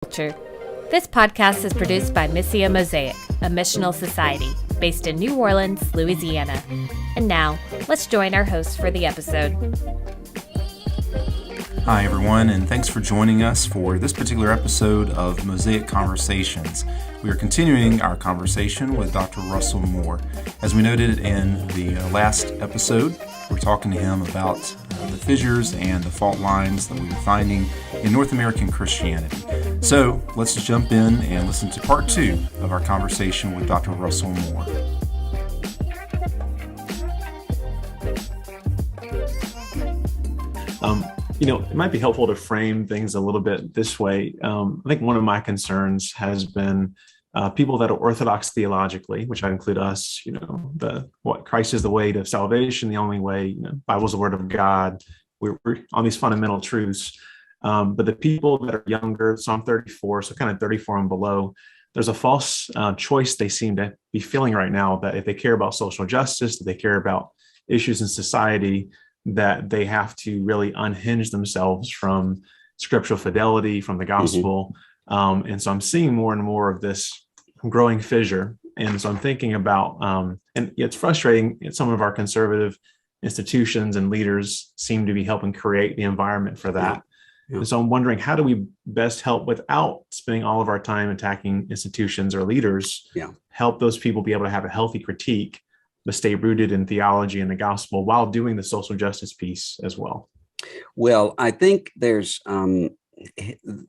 Culture. This podcast is produced by Missio Mosaic, a missional society based in New Orleans, Louisiana. And now, let's join our host for the episode. Hi, everyone, and thanks for joining us for this particular episode of Mosaic Conversations. We are continuing our conversation with Dr. Russell Moore. As we noted in the last episode, we're talking to him about the fissures and the fault lines that we were finding in North American Christianity. So let's jump in and listen to part 2 of our conversation with Dr. Russell Moore. It might be helpful to frame things a little bit this way. I think one of my concerns has been people that are orthodox theologically, which I include us, Christ is the way to salvation, the only way, Bible's the word of God. We're on these fundamental truths. But the people that are younger, so I'm 34, so kind of 34 and below, there's a false choice they seem to be feeling right now that if they care about social justice, that they care about issues in society, that they have to really unhinge themselves from scriptural fidelity, from the gospel. And so I'm seeing more and more of this growing fissure. And so I'm thinking about, and it's frustrating, some of our conservative institutions and leaders seem to be helping create the environment for that. Yeah. And so I'm wondering, how do we best help without spending all of our time attacking institutions or leaders, help those people be able to have a healthy critique, but stay rooted in theology and the gospel while doing the social justice piece as well? Well, I think there's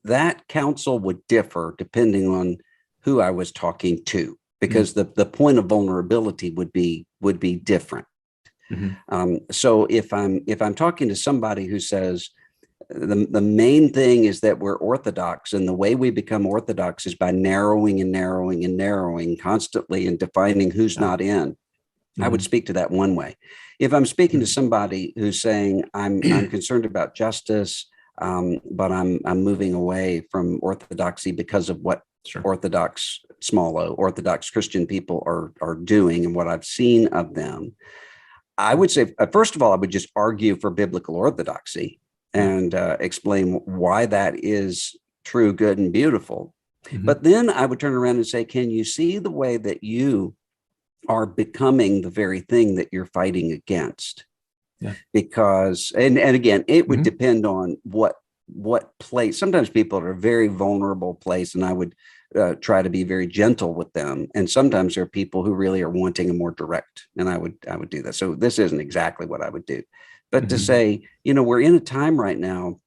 that counsel would differ depending on who I was talking to, because the point of vulnerability would be different. So if I'm talking to somebody who says the main thing is that we're orthodox, and the way we become orthodox is by narrowing and narrowing and narrowing constantly and defining who's not in, I would speak to that one way. If I'm speaking to somebody who's saying I'm concerned about justice, but I'm moving away from orthodoxy because of what Orthodox, small o, Orthodox Christian people are doing and what I've seen of them, I would say, first of all, I would just argue for biblical orthodoxy and explain why that is true, good, and beautiful. But then I would turn around and say, can you see the way that you are becoming the very thing that you're fighting against? Because, and again, it would depend on what place. Sometimes people are a very vulnerable place, and I would try to be very gentle with them. And sometimes there are people who really are wanting a more direct, and I would do that. So this isn't exactly what I would do, but to say, we're in a time right now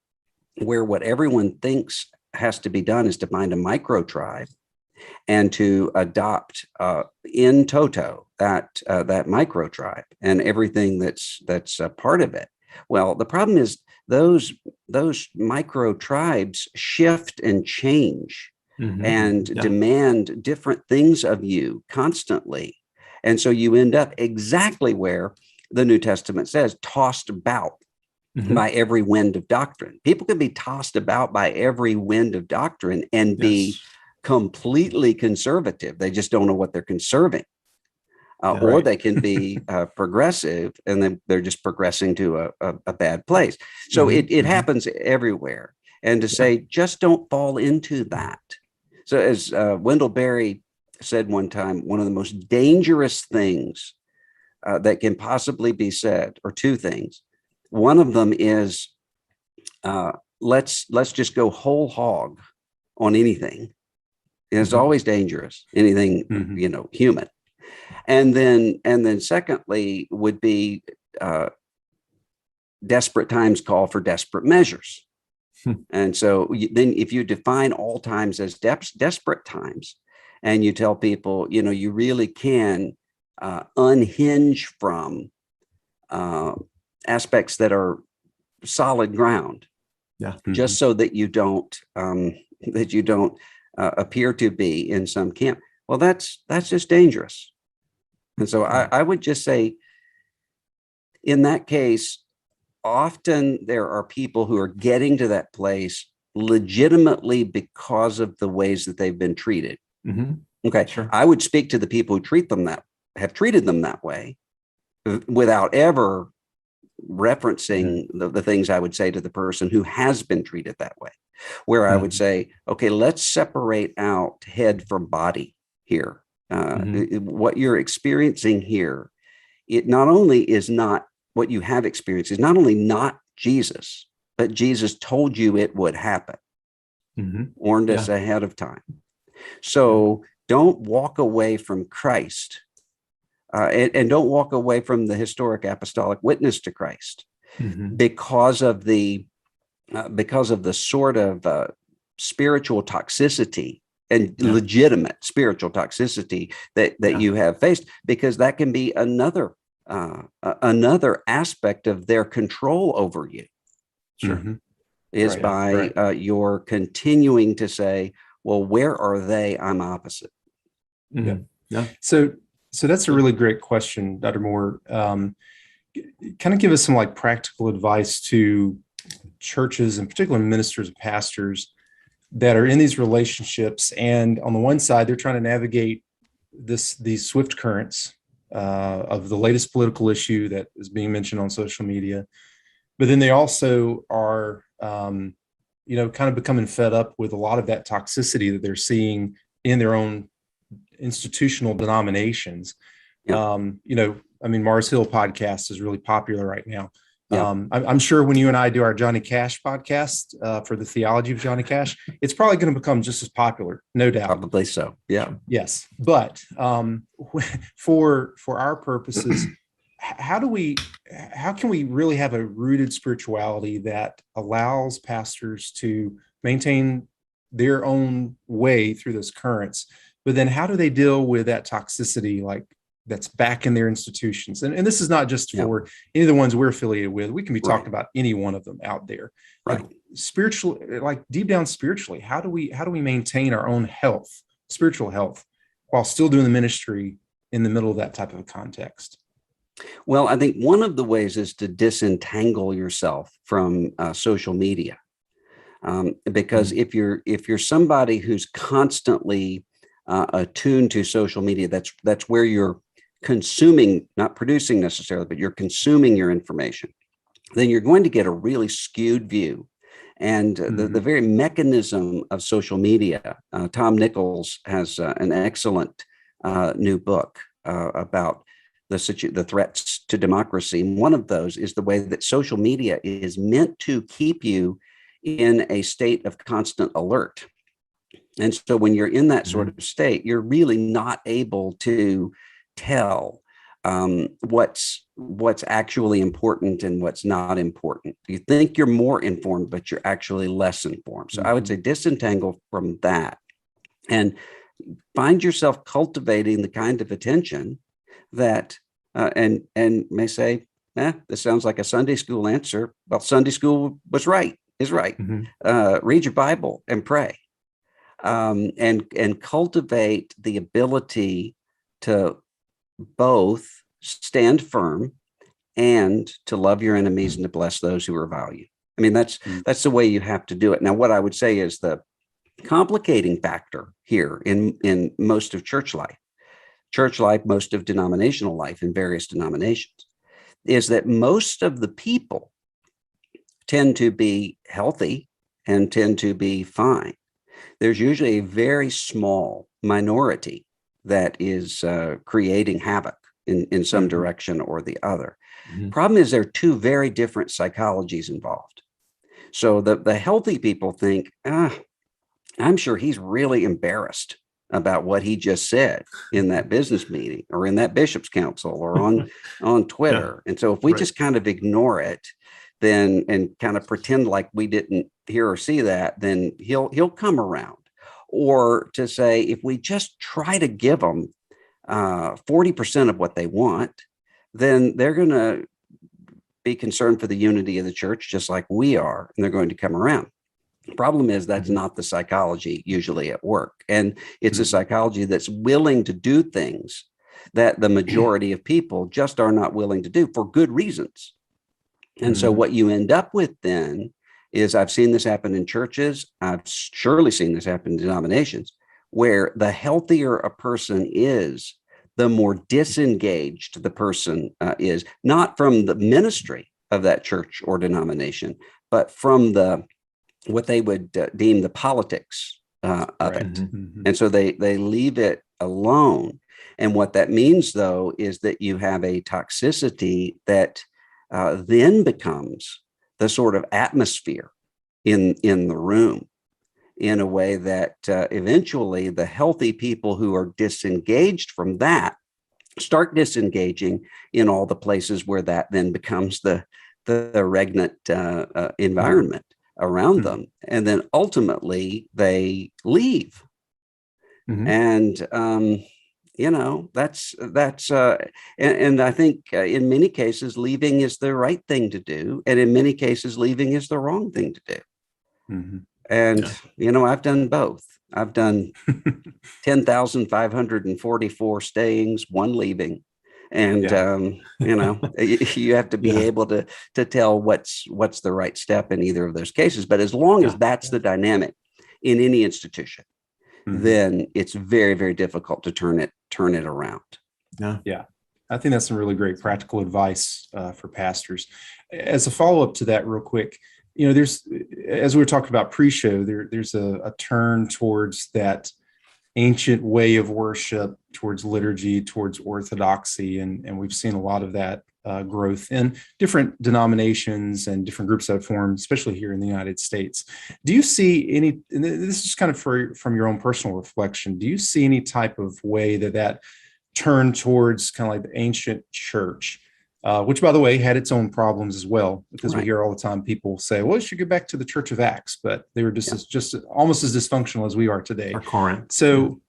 where what everyone thinks has to be done is to find a micro tribe and to adopt in toto that micro tribe and everything that's a part of it. Well, the problem is those micro tribes shift and change and demand different things of you constantly. And so you end up exactly where the New Testament says, tossed about by every wind of doctrine. People can be tossed about by every wind of doctrine and be completely conservative. They just don't know what they're conserving. Or they can be progressive, and then they're just progressing to a bad place. So it happens everywhere. And to say, just don't fall into that. So as Wendell Berry said one time, one of the most dangerous things that can possibly be said, or two things. One of them is, let's just go whole hog on anything. It's always dangerous, anything, human. And then secondly would be desperate times call for desperate measures. And so then if you define all times as desperate times, and you tell people, you really can unhinge from aspects that are solid ground, just so that you don't appear to be in some camp. Well, that's just dangerous. And so I would just say, in that case, often there are people who are getting to that place legitimately because of the ways that they've been treated. Okay, I would speak to the people who have treated them that way, without ever referencing the things I would say to the person who has been treated that way, where I would say, okay, let's separate out head from body here. What you're experiencing here, it not only is not what you have experienced, is not only not Jesus, but Jesus told you it would happen, warned us ahead of time. So don't walk away from Christ, and don't walk away from the historic apostolic witness to Christ because of the sort of spiritual toxicity and legitimate spiritual toxicity that you have faced, because that can be another aspect of their control over you. Is by your continuing to say, well, where are they? I'm opposite. So that's a really great question, Dr. Moore. Kind of give us some like practical advice to churches, and particularly ministers and pastors that are in these relationships. And on the one side, they're trying to navigate these swift currents of the latest political issue that is being mentioned on social media. But then they also are, kind of becoming fed up with a lot of that toxicity that they're seeing in their own institutional denominations. Mars Hill podcast is really popular right now. I'm sure when you and I do our Johnny Cash podcast for the theology of Johnny Cash, it's probably going to become just as popular, no doubt. Probably so. Yeah. Yes. But for our purposes, how can we really have a rooted spirituality that allows pastors to maintain their own way through those currents? But then how do they deal with that toxicity, like that's back in their institutions? And this is not just for any of the ones we're affiliated with. We can be talking about any one of them out there. Right. Like spiritual, like deep down spiritually, how do we maintain our own health, spiritual health, while still doing the ministry in the middle of that type of a context? Well, I think one of the ways is to disentangle yourself from social media, because if you're somebody who's constantly attuned to social media, that's where you're consuming, not producing necessarily, but you're consuming your information, then you're going to get a really skewed view. And the very mechanism of social media, Tom Nichols has an excellent new book about the threats to democracy. And one of those is the way that social media is meant to keep you in a state of constant alert. And so when you're in that sort of state, you're really not able to tell what's actually important and what's not important. You think you're more informed, but you're actually less informed. So I would say disentangle from that and find yourself cultivating the kind of attention that and may say, this sounds like a Sunday school answer. Well, Sunday school is right. Read your Bible and pray. And cultivate the ability to both stand firm and to love your enemies and to bless those who revile you. I mean, that's the way you have to do it. Now, what I would say is the complicating factor here in most of church life, most of denominational life in various denominations, is that most of the people tend to be healthy and tend to be fine. There's usually a very small minority that is creating havoc in some direction or the other. Problem is there are two very different psychologies involved. So the healthy people think, I'm sure he's really embarrassed about what he just said in that business meeting or in that bishop's council or on Twitter. And so if we just kind of ignore it, then and kind of pretend like we didn't hear or see that, then he'll come around. Or to say, if we just try to give them 40% of what they want, then they're going to be concerned for the unity of the church, just like we are, and they're going to come around. The problem is that's not the psychology usually at work. And it's a psychology that's willing to do things that the majority of people just are not willing to do for good reasons. And so what you end up with then is, I've seen this happen in churches, I've surely seen this happen in denominations, where the healthier a person is, the more disengaged the person is, not from the ministry of that church or denomination, but from what they would deem the politics of it. Mm-hmm. And so they leave it alone. And what that means, though, is that you have a toxicity that then becomes the sort of atmosphere in the room, in a way that eventually the healthy people who are disengaged from that start disengaging in all the places where that then becomes the regnant environment around them. And then ultimately they leave. Mm-hmm. And, that's and I think in many cases, leaving is the right thing to do. And in many cases, leaving is the wrong thing to do. Mm-hmm. And, I've done both. I've done 10,544 stayings, one leaving. And, you have to be able to tell what's the right step in either of those cases. But as long as that's the dynamic in any institution, then it's very, very difficult to turn it around. Yeah. I think that's some really great practical advice for pastors. As a follow-up to that real quick, there's, as we were talking about pre-show, there's a turn towards that ancient way of worship, towards liturgy, towards orthodoxy. And we've seen a lot of that growth in different denominations and different groups that have formed, especially here in the United States. Do you see any, and this is kind of from your own personal reflection, do you see any type of way that turn towards kind of like the ancient church, which, by the way, had its own problems as well, because we hear all the time people say, well, you should get back to the Church of Acts, but they were just almost as dysfunctional as we are today. Or Corinth. So,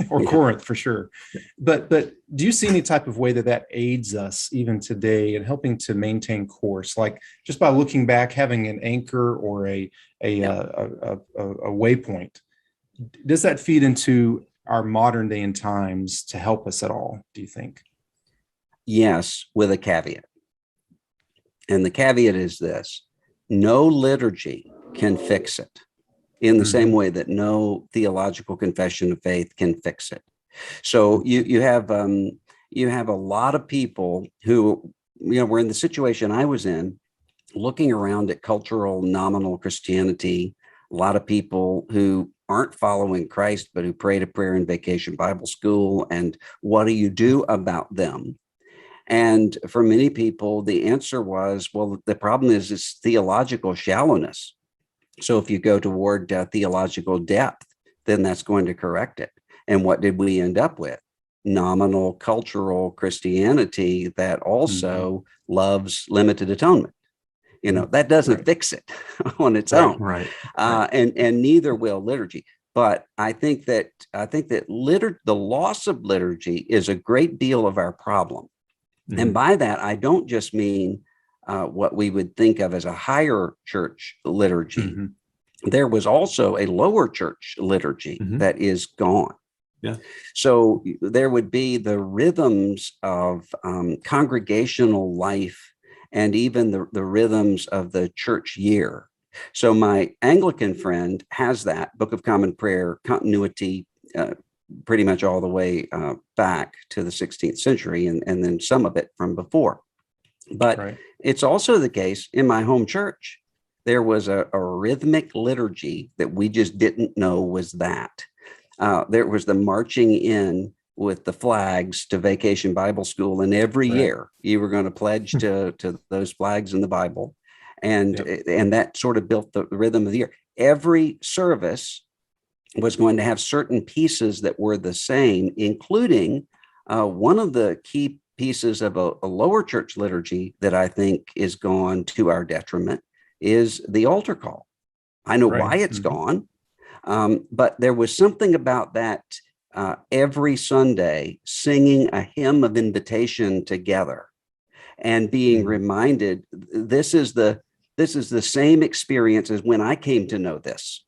or Corinth for sure. But do you see any type of way that aids us even today in helping to maintain course, like just by looking back, having an anchor or a waypoint? Does that feed into our modern day and times to help us at all, do you think? Yes, with a caveat. And the caveat is this: no liturgy can fix it, in the same way that no theological confession of faith can fix it. So you have a lot of people who, were in the situation I was in, looking around at cultural nominal Christianity, a lot of people who aren't following Christ, but who prayed a prayer in Vacation Bible School. And what do you do about them? And for many people, the answer was, well, the problem is theological shallowness. So if you go toward theological depth, then that's going to correct it. And what did we end up with? Nominal cultural Christianity that also loves limited atonement. That doesn't fix it on its own. Right. And neither will liturgy. But I think that the loss of liturgy is a great deal of our problem. And by that, I don't just mean what we would think of as a higher church liturgy. There was also a lower church liturgy that is gone. Yeah. So there would be the rhythms of congregational life and even the rhythms of the church year. So my Anglican friend has that Book of Common Prayer continuity pretty much all the way back to the 16th century and then some of it from before. But it's also the case in my home church. There was a rhythmic liturgy that we just didn't know was that. There was the marching in with the flags to Vacation Bible School, and every year you were going to pledge to those flags in the Bible. And that sort of built the rhythm of the year. Every service was going to have certain pieces that were the same, including one of the key pieces of a lower church liturgy that I think is gone to our detriment is the altar call. I know why it's gone, but there was something about that every Sunday singing a hymn of invitation together and being reminded this is the same experience as when I came to know this.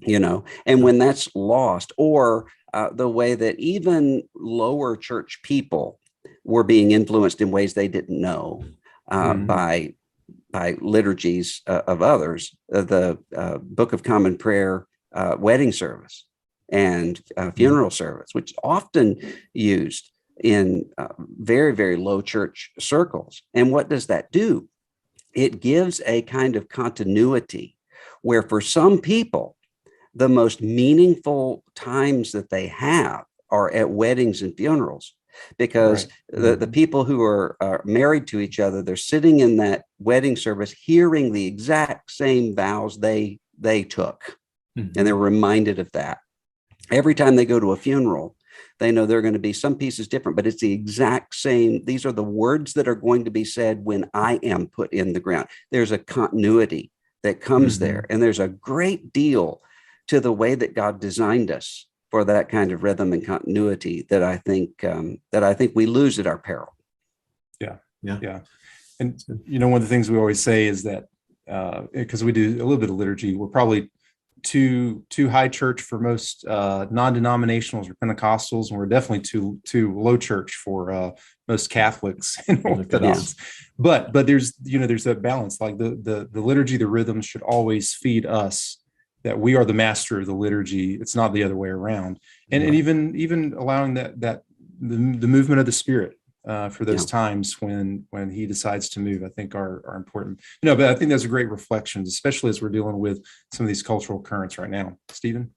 And when that's lost, or the way that even lower church people were being influenced in ways they didn't know by liturgies of others, the Book of Common Prayer wedding service and funeral service, which is often used in very, very low church circles. And what does that do? it gives a kind of continuity where for some people, the most meaningful times that they have are at weddings and funerals, because the people who are married to each other, they're sitting in that wedding service, hearing the exact same vows they took. And they're reminded of that. Every time they go to a funeral, they know there are going to be some pieces different, but it's the exact same. These are the words that are going to be said when I am put in the ground. There's a continuity that comes there. And there's a great deal to the way that God designed us for that kind of rhythm and continuity that I think we lose at our peril. Yeah. And, one of the things we always say is that, because we do a little bit of liturgy, we're probably too high church for most non-denominationals or Pentecostals, and we're definitely too low church for most Catholics and Orthodox. But there's that balance. Like the liturgy, the rhythm should always feed us, that we are the master of the liturgy. It's not the other way around. And even allowing that the movement of the Spirit for those times when he decides to move, I think are important. But I think those are great reflections, especially as we're dealing with some of these cultural currents right now. Stephen?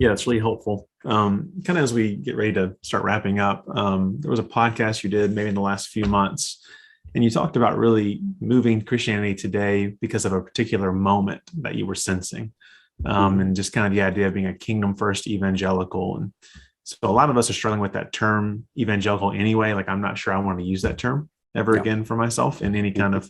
Yeah, it's really helpful. Kind of as we get ready to start wrapping up, there was a podcast you did maybe in the last few months, and you talked about really moving Christianity today because of a particular moment that you were sensing, and just kind of the idea of being a kingdom first evangelical. And so a lot of us are struggling with that term evangelical anyway. Like, I'm not sure I want to use that term ever again for myself in any kind of,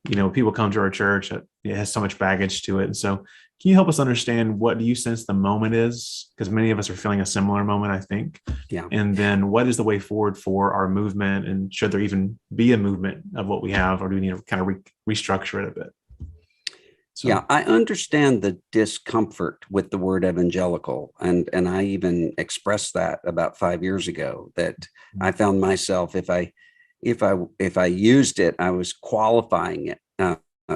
people come to our church, it has so much baggage to it. And so can you help us understand, what do you sense the moment is? Because many of us are feeling a similar moment, I think. Yeah. And then what is the way forward for our movement? And should there even be a movement of what we have, or do we need to kind of restructure it a bit? So. Yeah, I understand the discomfort with the word evangelical. And I even expressed that about 5 years ago, that I found myself, if I used it, I was qualifying it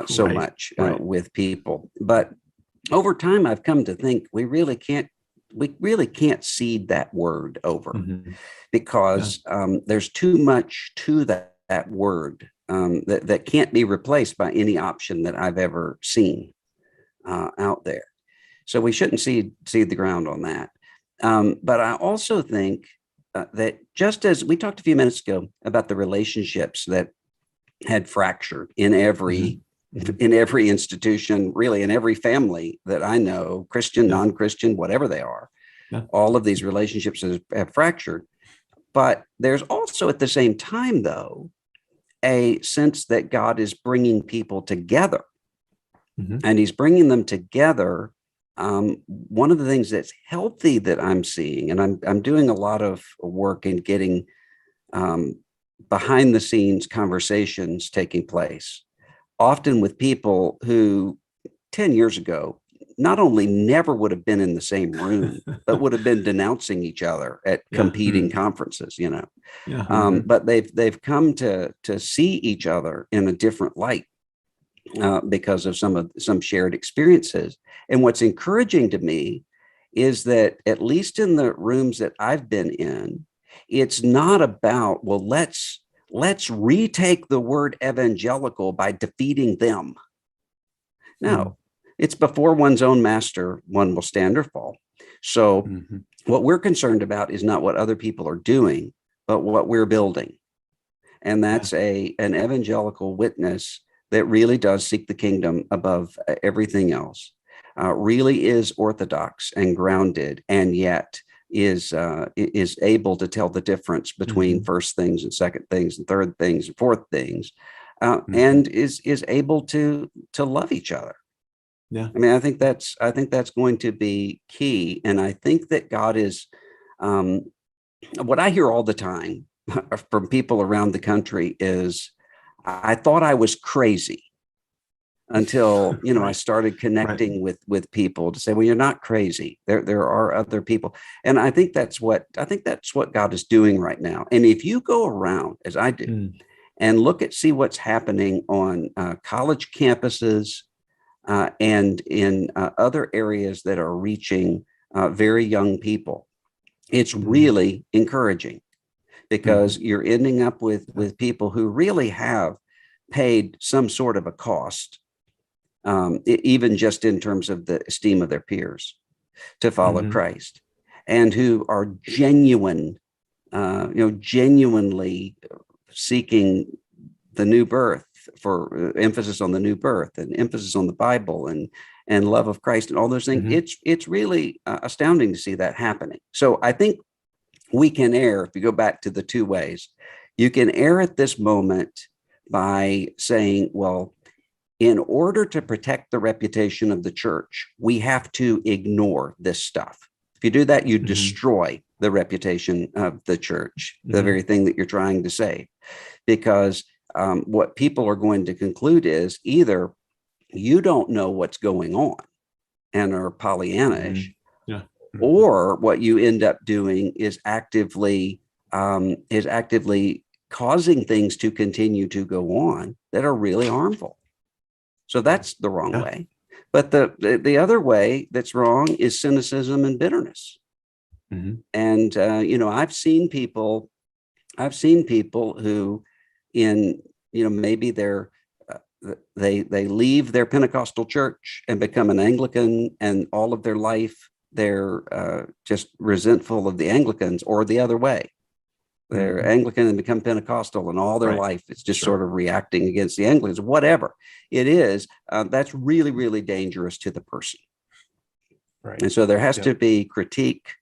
so much with people. But over time, I've come to think we really can't seed that word over, because there's too much to that word that can't be replaced by any option that I've ever seen out there. So we shouldn't seed the ground on that. But I also think that, just as we talked a few minutes ago about the relationships that had fractured in every institution, really in every family that I know, Christian, non-Christian, whatever they are, all of these relationships have fractured. But there's also, at the same time, though, a sense that God is bringing people together, and he's bringing them together. One of the things that's healthy that I'm seeing, and I'm doing a lot of work in getting behind the scenes conversations taking place, often with people who 10 years ago not only never would have been in the same room, but would have been denouncing each other at competing conferences, but they've come to see each other in a different light because of some shared experiences. And what's encouraging to me is that, at least in the rooms that I've been in, it's not about, well, let's retake the word evangelical by defeating them. No, it's before one's own master, one will stand or fall. So what we're concerned about is not what other people are doing, but what we're building. And that's an evangelical witness that really does seek the kingdom above everything else, really is orthodox and grounded, and yet is able to tell the difference between first things and second things and third things and fourth things, and is able to love each other. Yeah, I mean, I think that's going to be key, and I think that God is. What I hear all the time from people around the country is, I thought I was crazy until, I started connecting with people to say, well, you're not crazy. There are other people. And I think that's what God is doing right now. And if you go around, as I do, and see what's happening on college campuses and in other areas that are reaching very young people, it's really encouraging, because you're ending up with people who really have paid some sort of a cost, even just in terms of the esteem of their peers, to follow Christ, and who are genuinely seeking the new birth, for emphasis on the new birth and emphasis on the Bible and love of Christ and all those things. It's really astounding to see that happening. So I think we can err, if you go back to the two ways, you can err at this moment by saying, well, in order to protect the reputation of the church, we have to ignore this stuff. If you do that, you destroy the reputation of the church, the very thing that you're trying to save. Because what people are going to conclude is either you don't know what's going on and are Pollyannish, or what you end up doing is actively causing things to continue to go on that are really harmful. So that's the wrong way. But the other way that's wrong is cynicism and bitterness. And I've seen people who, maybe they leave their Pentecostal church and become an Anglican, and all of their life they're just resentful of the Anglicans, or the other way. They're Anglican and become Pentecostal, and all their life it's just sort of reacting against the Anglicans. Whatever it is, that's really, really dangerous to the person. Right. And so there has to be critique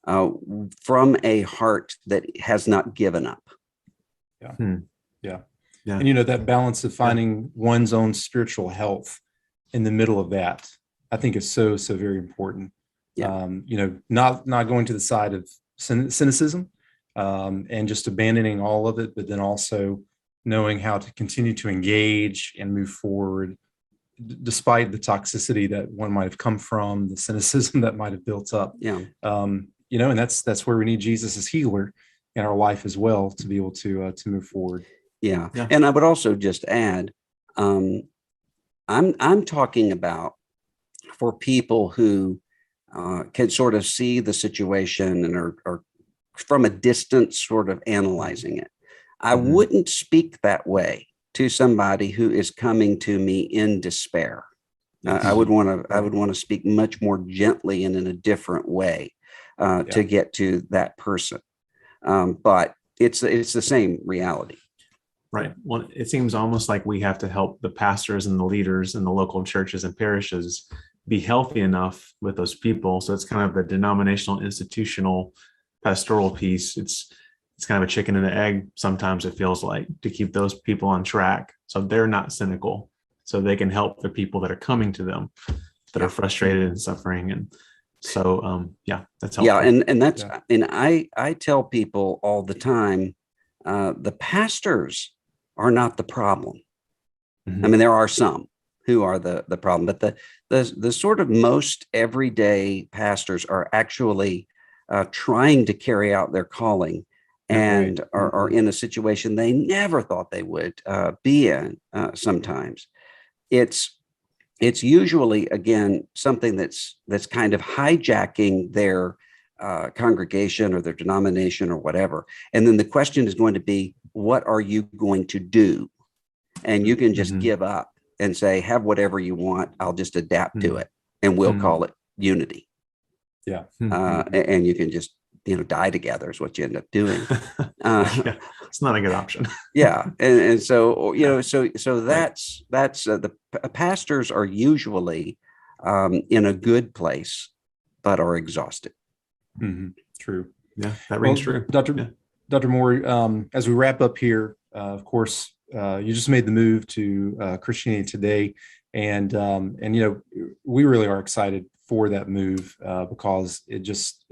from a heart that has not given up. Yeah. And that balance of finding one's own spiritual health in the middle of that, I think, is so very important. Not going to the side of cynicism and just abandoning all of it, but then also knowing how to continue to engage and move forward despite the toxicity that one might have come from, the cynicism that might have built up. And that's where we need Jesus as healer in our life as well, to be able to move forward. And I would also just add, I'm talking about for people who can sort of see the situation and are from a distance sort of analyzing it. I wouldn't speak that way to somebody who is coming to me in despair. I would want to speak much more gently and in a different way to get to that person. But it's the same reality. Right. Well, it seems almost like we have to help the pastors and the leaders in the local churches and parishes be healthy enough with those people. So it's kind of the denominational, institutional, pastoral piece. It's kind of a chicken and an egg. Sometimes it feels like, to keep those people on track, so they're not cynical, so they can help the people that are coming to them that are frustrated and suffering. And so, that's helpful. Yeah. And that's, and I tell people all the time, the pastors are not the problem. I mean, there are some who are the problem, but the sort of most everyday pastors are actually trying to carry out their calling and are in a situation they never thought they would be in. Sometimes it's usually, again, something that's kind of hijacking their congregation or their denomination or whatever. And then the question is going to be, what are you going to do? And you can just give up and say, have whatever you want. I'll just adapt to it, and we'll call it unity. And you can just, die together is what you end up doing. It's not a good option. And so, so that's the pastors are usually in a good place, but are exhausted. True. Yeah, that rings true. Dr. Moore, as we wrap up here, of course, you just made the move to Christianity Today, and we really are excited for that move because it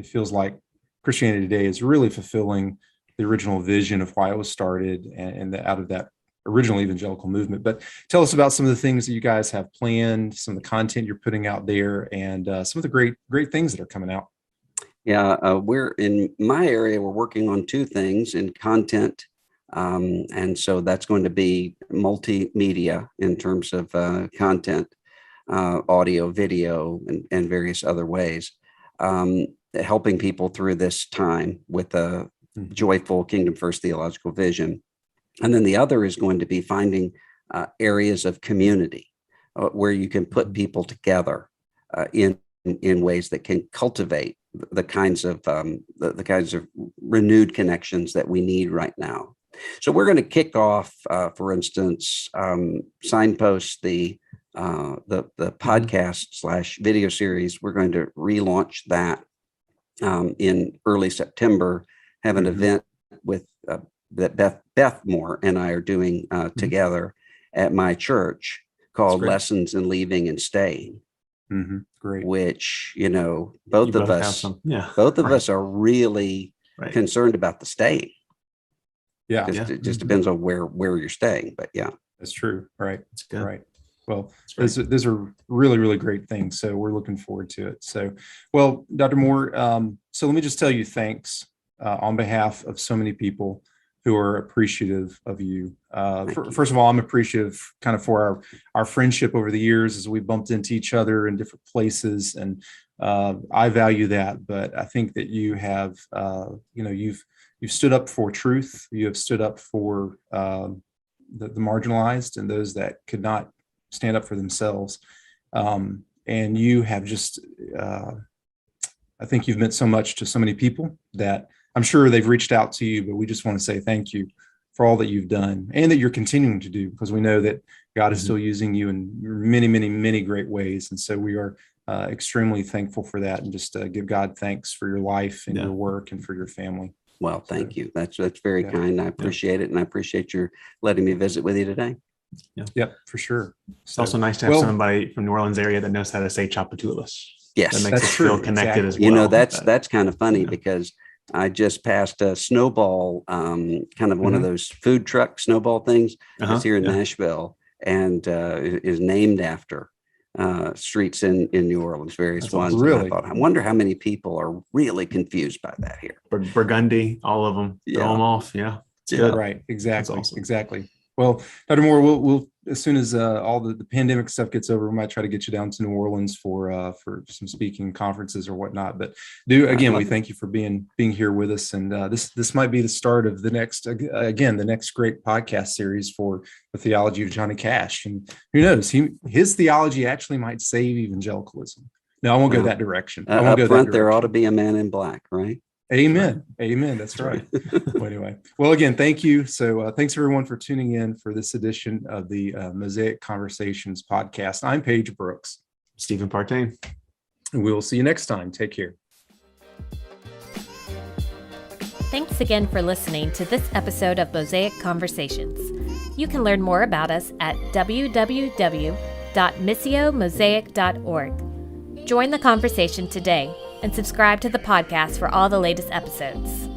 feels like Christianity Today is really fulfilling the original vision of why it was started and out of that original evangelical movement. But tell us about some of the things that you guys have planned, some of the content you're putting out there, and some of the great things that are coming out. We're in my area. We're working on two things in content. And so that's going to be multimedia in terms of content, audio, video, and various other ways, helping people through this time with a joyful Kingdom First theological vision. And then the other is going to be finding areas of community where you can put people together in ways that can cultivate the kinds of renewed connections that we need right now. So we're going to kick off, for instance, Signpost, the podcast / video series. We're going to relaunch that in early September. Have an event with that Beth Moore and I are doing together at my church called Lessons in Leaving and Staying. Great. Which, both of us are really concerned about the staying. Yeah. It just depends on where you're staying. But yeah. That's true. Right. That's good. Right. Well, those are really, really great things. So we're looking forward to it. So, well, Dr. Moore, so let me just tell you thanks on behalf of so many people who are appreciative of you. First of all, I'm appreciative kind of for our friendship over the years as we bumped into each other in different places. And I value that, but I think that you have, you've stood up for truth. You have stood up for the marginalized and those that could not stand up for themselves. And you have just, I think you've meant so much to so many people that I'm sure they've reached out to you, but we just want to say thank you for all that you've done and that you're continuing to do, because we know that God is still using you in many, many, many great ways. And so we are extremely thankful for that, and just give God thanks for your life and your work and for your family. Well, thank you. That's very kind. I appreciate it. And I appreciate your letting me visit with you today. Yeah. Yep, for sure. It's also nice to have somebody from New Orleans area that knows how to say Chapatulas. Yes. That makes us feel connected as well. That's kind of funny because I just passed a Snowball, kind of one of those food truck Snowball things. It's here in Nashville, and is named after streets in New Orleans, various ones. Really? I wonder how many people are really confused by that here. Burgundy, all of them. Throw them off. Yeah. It's good. Right. Exactly. Awesome. Exactly. Well, Dr. Moore, we'll as soon as all the pandemic stuff gets over, we might try to get you down to New Orleans for some speaking conferences or whatnot. But we thank you for being here with us, and this might be the start of the next great podcast series for the theology of Johnny Cash. And who knows, his theology actually might save evangelicalism. No, I won't go that direction. I won't go front, that direction. There ought to be a man in black, right? Amen. Amen. That's right. Well, anyway, again, thank you. So thanks everyone for tuning in for this edition of the Mosaic Conversations podcast. I'm Paige Brooks. Stephen Partain. And we will see you next time. Take care. Thanks again for listening to this episode of Mosaic Conversations. You can learn more about us at www.missiomosaic.org. Join the conversation today and subscribe to the podcast for all the latest episodes.